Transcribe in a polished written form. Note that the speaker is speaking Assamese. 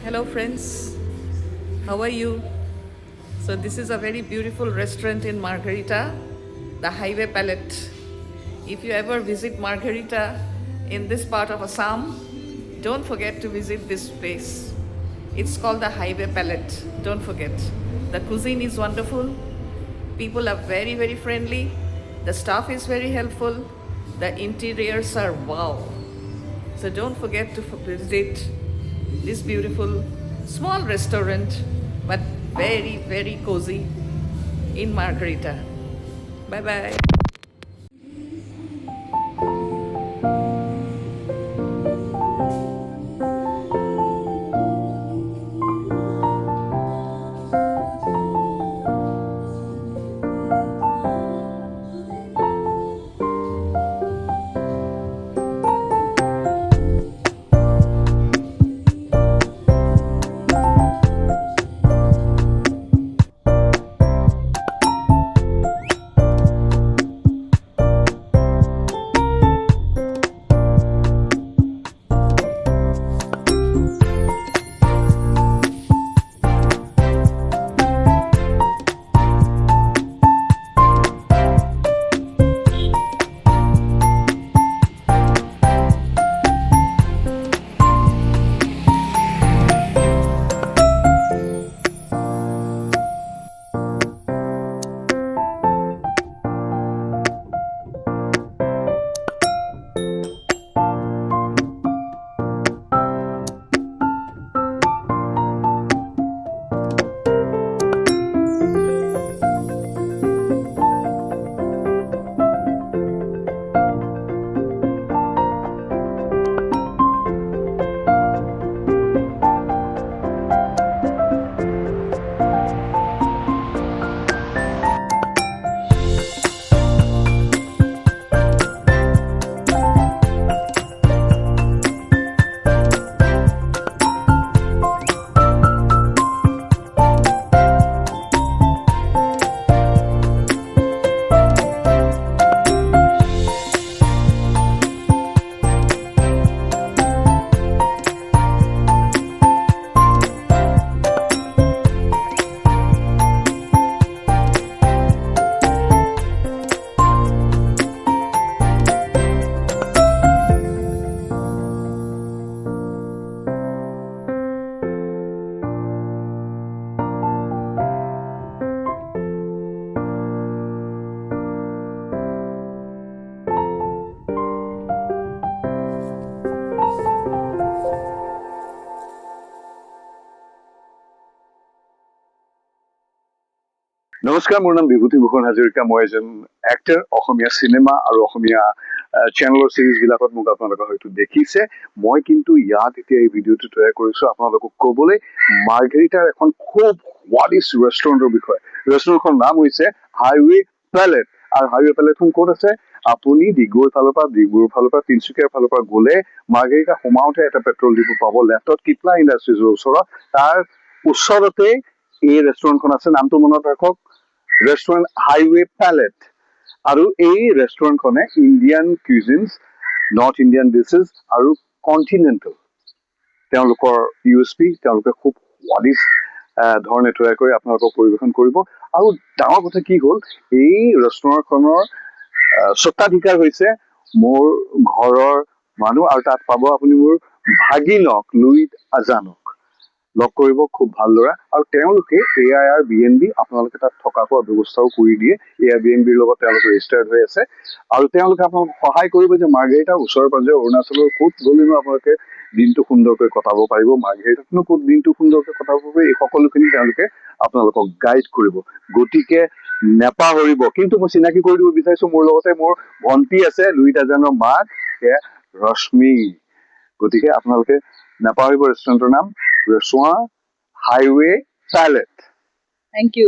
Hello, friends. How are you? So, this is a very beautiful restaurant in Margarita, the Highway Palette. If you ever visit Margarita in this part of Assam, don't forget to visit this place. It's called the Highway Palette. Don't forget. The cuisine is wonderful. People are very, very friendly. The staff is very helpful. The interiors are wow. So don't forget to visit this beautiful small restaurant, but very, very cozy in Margarita. Bye bye. নমস্কাৰ, মোৰ নাম বিভূতিভূষণ হাজৰিকা। মই এজন এক্টৰ। অসমীয়া চিনেমা আৰু অসমীয়া চেনেলৰ চিৰিজ বিলাকত মোক আপোনালোকে হয়তো দেখিছে। মই কিন্তু ইয়াত এতিয়া এই ভিডিঅ'টো তৈয়াৰ কৰিছো আপোনালোকক ক'বলৈ মাৰ্ঘেৰিটাৰ এখন খুব সোৱাদিষ্ট ৰেষ্টুৰেণ্টৰ বিষয়ে। ৰেষ্টুৰেণ্টখনৰ নাম হৈছে হাইৱে পেলেট। আৰু হাইৱে পেলেটখন ক'ত আছে? আপুনি ডিগবৈৰ ফালৰ পৰা তিনচুকীয়াৰ ফালৰ পৰা গ'লে মাৰ্ঘেৰিটা সোমাওঁতে এটা পেট্ৰল ডিপো পাব লেফ্টত, কিপলা ইণ্ডাষ্ট্ৰিজৰ ওচৰত। তাৰ ওচৰতে এই ৰেষ্টুৰেণ্টখন আছে। নামটো মনত ৰাখক, ৰেষ্টুৰেণ্ট হাইৱে পেলেট। আৰু এই ৰেষ্টুৰেণ্টখনে Indian cuisines, north Indian dishes আৰু কণ্টিনেণ্টেল তেওঁলোকৰ USP, তেওঁলোকে খুব সোৱাদিষ্ট ধৰণে তৈয়াৰ কৰি আপোনালোকক পৰিৱেশন কৰিব। আৰু ডাঙৰ কথা কি হ'ল, এই ৰেষ্টুৰেণ্টখনৰ স্বত্বাধিকাৰ হৈছে মোৰ ঘৰৰ মানুহ, আৰু তাত পাব আপুনি মোৰ ভাগিনক লুইত আজানক লগ কৰিব। খুব ভাল ল'ৰা। আৰু তেওঁলোকে AIRBNB আপোনালোকে তাত থকা খোৱা ব্যৱস্থাও কৰি দিয়ে। AIRBNBৰ লগত তেওঁলোকে ৰেজিষ্টাৰ্ড হৈ আছে। আৰু তেওঁলোকে আপোনালোকক সহায় কৰিব যে মাৰ্ঘেৰিটাৰ ওচৰে পাজৰে অৰুণাচলৰ ক'ত গ'লেনো আপোনালোকে দিনটো সুন্দৰকৈ কটাব পাৰিব, মাৰ্ঘেৰিটাতনো ক'ত দিনটো সুন্দৰকৈ কটাব পাৰিব, এই সকলোখিনি তেওঁলোকে আপোনালোকক গাইড কৰিব। গতিকে নেপাহৰিব। কিন্তু মই চিনাকি কৰি দিব বিচাৰিছো, মোৰ লগতে মোৰ ভণ্টি আছে, লুইত আজানৰ মাক, সেয়া ৰশ্মি। গতিকে আপোনালোকে নাপাহৰিব ৰেষ্টুৰেণ্টৰ নাম restaurant highway palate. Thank you.